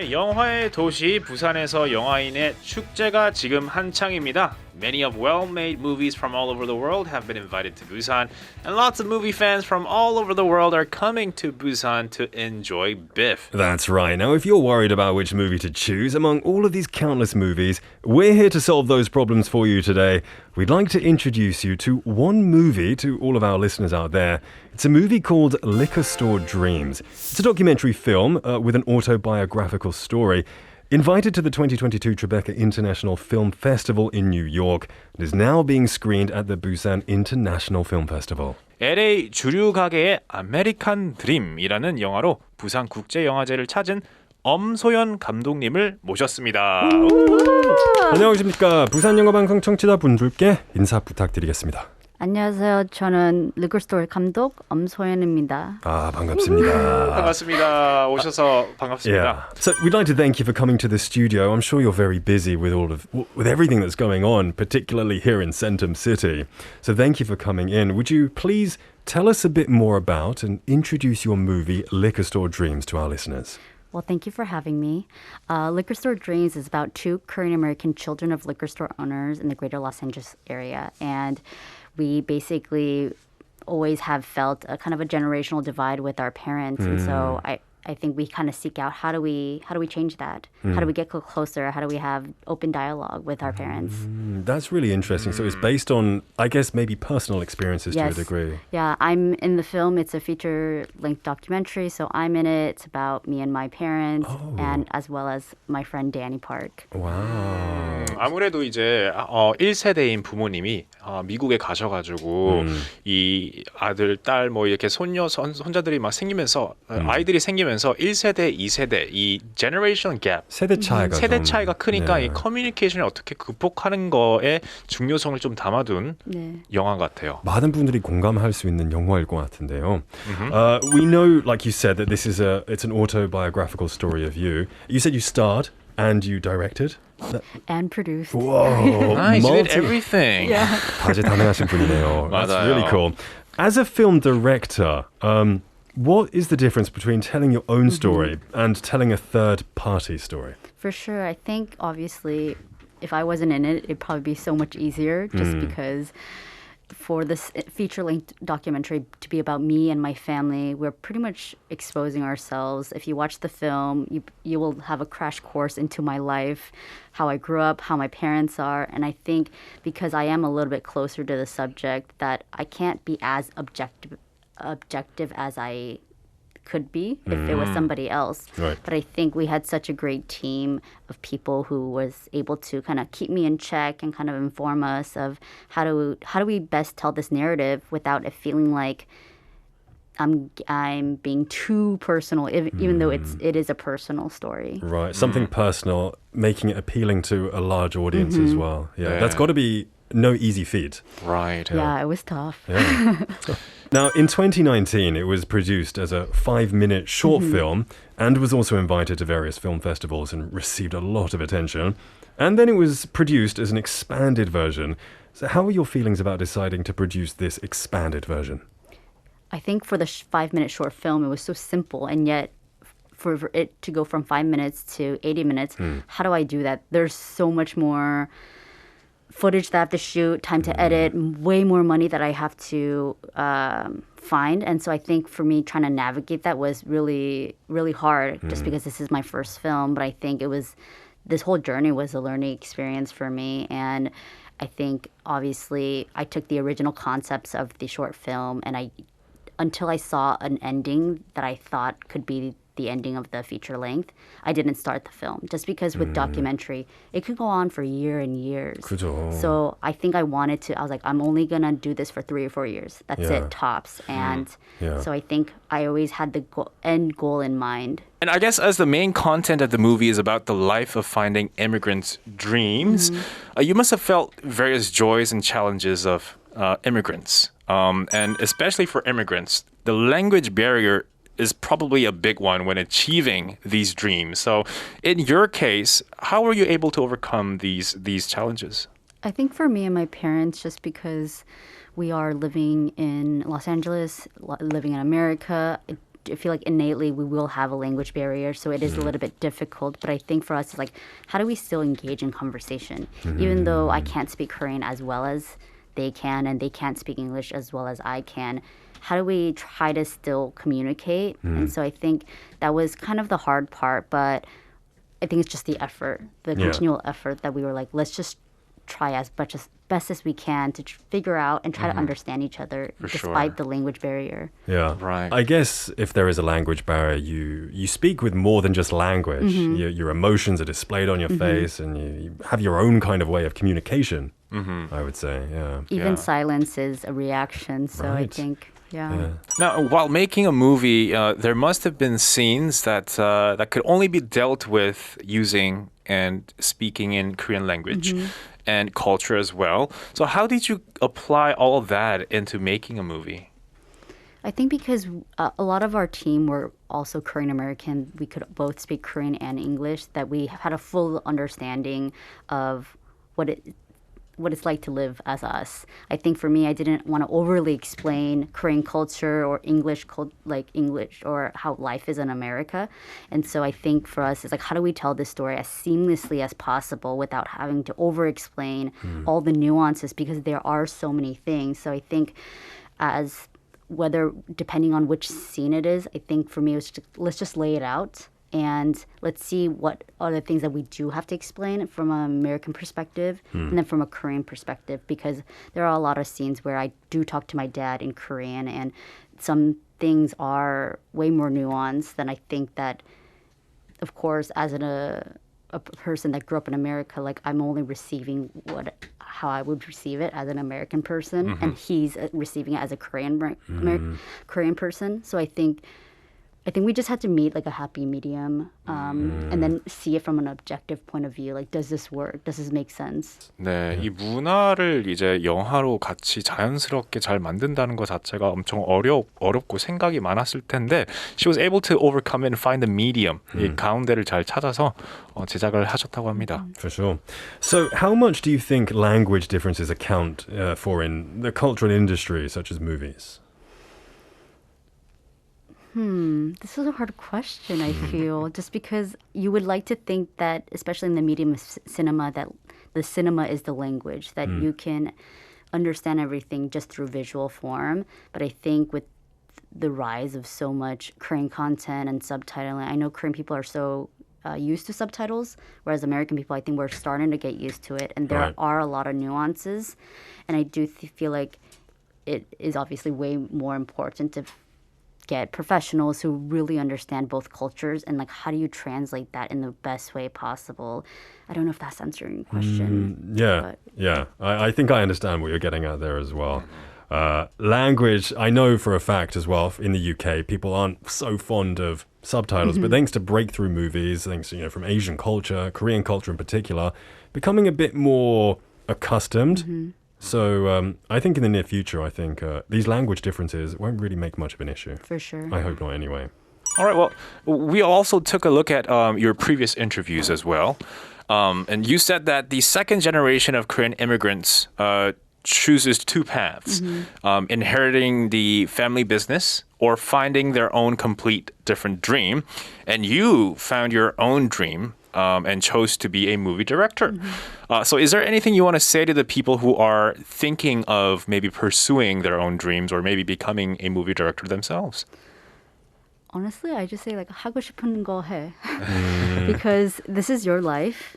네, 영화의 도시 부산에서 영화인의 축제가 지금 한창입니다. Many of well-made movies from all over the world have been invited to Busan, and lots of movie fans from all over the world are coming to Busan to enjoy Biff. That's right. Now, if you're worried about which movie to choose among all of these countless movies, we're here to solve those problems for you today. We'd like to introduce you to one movie to all of our listeners out there. It's a movie called Liquor Store Dreams. It's a documentary film with an autobiographical story. Invited to the 2022 Tribeca International Film Festival in New York, it is now being screened at the Busan International Film Festival. LA 주류 가게의 아메리칸 드림이라는 영화로 부산국제영화제를 찾은 엄소연 감독님을 모셨습니다. 안녕하십니까. 부산영화방송 청취자분들께 인사 부탁드리겠습니다. 안녕하세요. 저는 리커스토어 감독 엄소연입니다. 아, 반갑습니다. 반갑습니다. 오셔서 반갑습니다. Yeah. So we'd like to thank you for coming to the studio. I'm sure you're very busy with with everything that's going on, particularly here in Centum City. So thank you for coming in. Would you please tell us a bit more about and introduce your movie Liquor Store Dreams to our listeners? Well, thank you for having me. Liquor Store Dreams is about two Korean-American children of liquor store owners in the greater Los Angeles area. And we basically always have felt a kind of a generational divide with our parents. And so I think we kind of seek out how do we change that? How do we get closer? How do we have open dialogue with our parents? That's really interesting. So it's based on, I guess, maybe personal experiences to a degree. Yeah, I'm in the film. It's a feature-length documentary, so I'm in it. It's about me and my parents, and as well as my friend Danny Park. Wow. 아무래도 이제 1세대인 부모님이 미국에 가셔가지고 이 아들, 딸 뭐 이렇게 손자들이 막 생기면서 아이들이 생기면서 1세대, 2세대 이 generation gap 세대 차이가 크니까 이 커뮤니케이션을 어떻게 극복하는 거에 중요성을 좀 담아둔 영화 같아요. 많은 분들이 공감할 수 있는 영화일 것 같은데요. We know, like you said, that this is it's an autobiographical story of you. You said you starred and you directed. And produced. Whoa, Nice, you did everything. Yeah. 다재다능하신 분이네요. That's 맞아요. really cool. As a film director, what is the difference between telling your own story and telling a third-party story? For sure. I think, obviously, if I wasn't in it, it'd probably be so much easier just because for this feature-length documentary to be about me and my family, we're pretty much exposing ourselves. If you watch the film, you will have a crash course into my life, how I grew up, how my parents are. And I think because I am a little bit closer to the subject, that I can't be as objective as I could be if it was somebody else. Right. But I think we had such a great team of people who was able to kind of keep me in check and kind of inform us of how do we best tell this narrative without it feeling like I'm being too personal, even though it is a personal story. Right, something personal, making it appealing to a large audience as well. Yeah, that's got to be no easy feat. Right. Yeah, it was tough. Yeah. Now, in 2019, it was produced as a 5-minute short film and was also invited to various film festivals and received a lot of attention. And then it was produced as an expanded version. So how were your feelings about deciding to produce this expanded version? I think for the 5-minute short film, it was so simple, and yet for it to go from 5 minutes to 80 minutes, how do I do that? There's so much more footage that I have to shoot, time to edit, way more money that I have to find. And so I think for me, trying to navigate that was really, really hard just because this is my first film. But I think this whole journey was a learning experience for me. And I think, obviously, I took the original concepts of the short film and until I saw an ending that I thought could be the ending of the feature length, I didn't start the film. Just because with documentary, it could go on for years and years. 그죠. So I think I was like, I'm only going to do this for 3 or 4 years. That's it, tops. And so I think I always had the end goal in mind. And I guess as the main content of the movie is about the life of finding immigrants' dreams, you must have felt various joys and challenges of immigrants. And especially for immigrants, the language barrier is probably a big one when achieving these dreams. So in your case, how were you able to overcome these challenges? I think for me and my parents, just because we are living in Los Angeles, living in America, feel like innately we will have a language barrier, so it is a little bit difficult. But I think for us, it's like, how do we still engage in conversation? Even though I can't speak Korean as well as they can, and they can't speak English as well as I can, how do we try to still communicate? And so I think that was kind of the hard part, but I think it's just the effort, the continual effort that we were like, let's just try as best as we can to figure out and try to understand each other despite the language barrier. Yeah, Right. I guess if there is a language barrier, you speak with more than just language. Your emotions are displayed on your face, and you have your own kind of way of communication. I would say, yeah. Even silence is a reaction, so I Right. think, yeah. Now, while making a movie, there must have been scenes that that could only be dealt with using and speaking in Korean language and culture as well. So how did you apply all of that into making a movie? I think because a lot of our team were also Korean American, we could both speak Korean and English, that we had a full understanding of what it's like to live as us. I think for me, I didn't want to overly explain Korean culture or English or how life is in America. And so I think for us, it's like, how do we tell this story as seamlessly as possible without having to over-explain all the nuances, because there are so many things. So I think depending on which scene it is, I think for me, it was let's just lay it out. And let's see what are the things that we do have to explain from an American perspective and then from a Korean perspective, because there are a lot of scenes where I do talk to my dad in Korean, and some things are way more nuanced than I think that, of course, as a person that grew up in America, like I'm only receiving how I would receive it as an American person, and he's receiving it as a Korean person. So I think we just had to meet like a happy medium, and then see it from an objective point of view. Like, does this work? Does this make sense? 네, 이 문화를 이제 영화로 같이 자연스럽게 잘 만든다는 것 자체가 엄청 어렵고 생각이 많았을 텐데, she was able to overcome it and find the medium, 이 가운데를 잘 찾아서 제작을 하셨다고 합니다. For sure. So, how much do you think language differences account for in the cultural industry, such as movies? This is a hard question, I feel, just because you would like to think that, especially in the medium of cinema, that the cinema is the language, that you can understand everything just through visual form. But I think with the rise of so much Korean content and subtitling, I know Korean people are so used to subtitles, whereas American people, I think we're starting to get used to it. And there are a lot of nuances. And I do feel like it is obviously way more important to get professionals who really understand both cultures, and like, how do you translate that in the best way possible? I don't know if that's answering your question. Yeah. I think I understand what you're getting at there as well. Language, I know for a fact as well, in the UK, people aren't so fond of subtitles, but thanks to breakthrough movies, thanks to, from Asian culture, Korean culture in particular, becoming a bit more accustomed. So I think in the near future, I think these language differences won't really make much of an issue. For sure. I hope not anyway. All right, well, we also took a look at your previous interviews as well. And you said that the second generation of Korean immigrants chooses two paths, inheriting the family business or finding their own complete different dream. And you found your own dream and chose to be a movie director. So is there anything you want to say to the people who are thinking of maybe pursuing their own dreams or maybe becoming a movie director themselves? Honestly, I just say like, 하고 싶은 거 해. Because this is your life.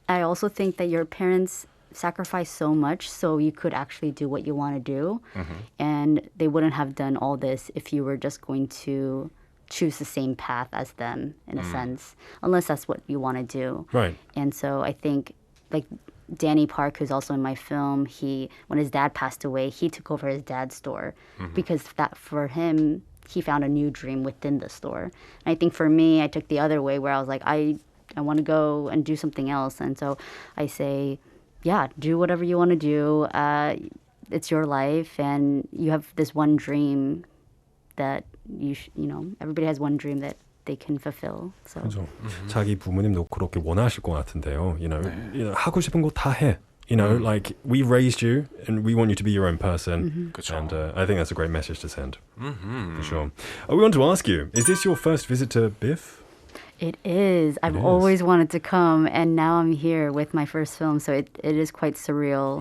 I also think that your parents sacrificed so much so you could actually do what you want to do. And they wouldn't have done all this if you were just going to choose the same path as them, in a sense, unless that's what you want to do. Right. And so I think, like Danny Park, who's also in my film, when his dad passed away, he took over his dad's store because that for him, he found a new dream within the store. And I think for me, I took the other way where I was like, I want to go and do something else. And so I say, yeah, do whatever you want to do. It's your life, and you have this one dream that everybody has one dream that they can fulfill. So 그렇죠. 자기 부모님도 그렇게 원하실 것 같은데요. 하고 싶은 거 다 해. You know, like we raised you and we want you to be your own person. 그쵸. And I think that's a great message to send. For sure. We want to ask you, is this your first visit to BIFF? It is. I've always wanted to come, and now I'm here with my first film, so it is quite surreal.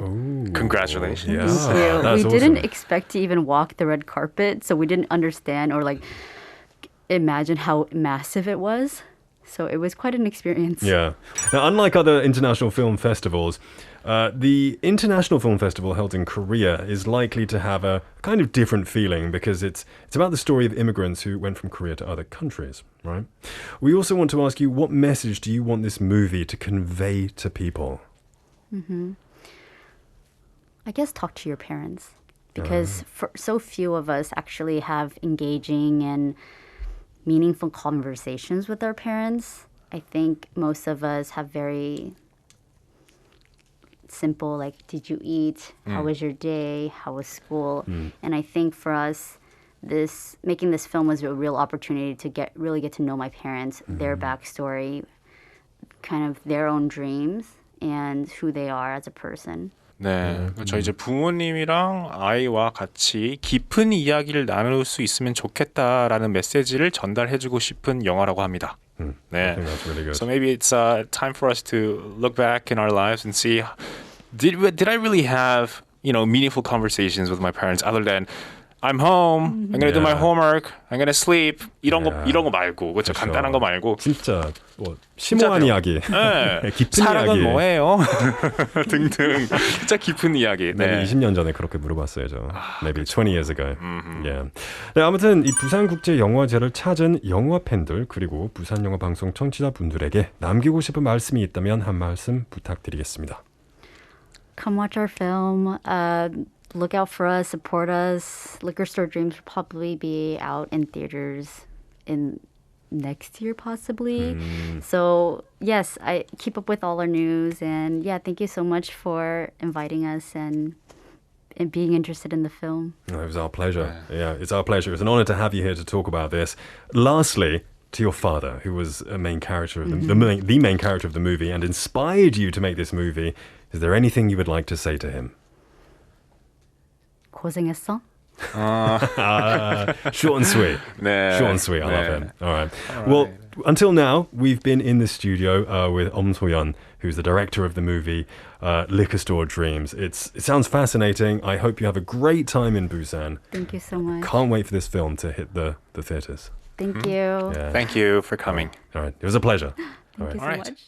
Congratulations. Yeah, Thank you. that's We didn't awesome. expect to even walk the red carpet, so we didn't understand or like imagine how massive it was. So it was quite an experience. Yeah. Now, unlike other international film festivals, the International Film Festival held in Korea is likely to have a kind of different feeling because it's about the story of immigrants who went from Korea to other countries, right? We also want to ask you, what message do you want this movie to convey to people? I guess talk to your parents because for so few of us actually have engaging and meaningful conversations with our parents. I think most of us have very simple, like, did you eat? How was your day? How was school? And I think for us, making this film was a real opportunity to really get to know my parents, their backstory, kind of their own dreams, and who they are as a person. 네, 그렇죠. 이제 부모님이랑 아이와 같이 깊은 이야기를 나눌 수 있으면 좋겠다라는 메시지를 전달해주고 싶은 영화라고 합니다. I think that's really good. So maybe it's time for us to look back in our lives and see, did I really have meaningful conversations with my parents other than I'm home, I'm gonna do my homework, I'm gonna sleep 이런 거 말고 그렇죠. 간단한 거 말고 진짜 뭐 심오한 이야기, 네. 깊은 사랑은 이야기. 뭐예요? 등등 진짜 깊은 이야기. maybe 네. 20년 전에 그렇게 물어봤어야죠. Maybe 20 years ago. Yeah. 네, 아무튼 이 부산국제영화제를 찾은 영화 팬들 그리고 부산영화방송 청취자분들에게 남기고 싶은 말씀이 있다면 한 말씀 부탁드리겠습니다. Come watch our film. Look out for us, support us. Liquor Store Dreams will probably be out in theaters in next year, possibly. So, yes, I keep up with all our news. And yeah, thank you so much for inviting us and being interested in the film. It was our pleasure. Yeah, it's our pleasure. It's an honor to have you here to talk about this. Lastly, to your father, who was a main character of the main character of the movie and inspired you to make this movie, is there anything you would like to say to him? 고생했어? Short and sweet. 네. Short and sweet. I love 네. it. All right. Well, until now, we've been in the studio with So-yeon, who's the director of the movie Liquor Store Dreams. It sounds fascinating. I hope you have a great time in Busan. Thank you so much. Can't wait for this film to hit the theaters. Thank you. Yeah. Thank you for coming. All right. It was a pleasure. All Thank you right. so All right. much.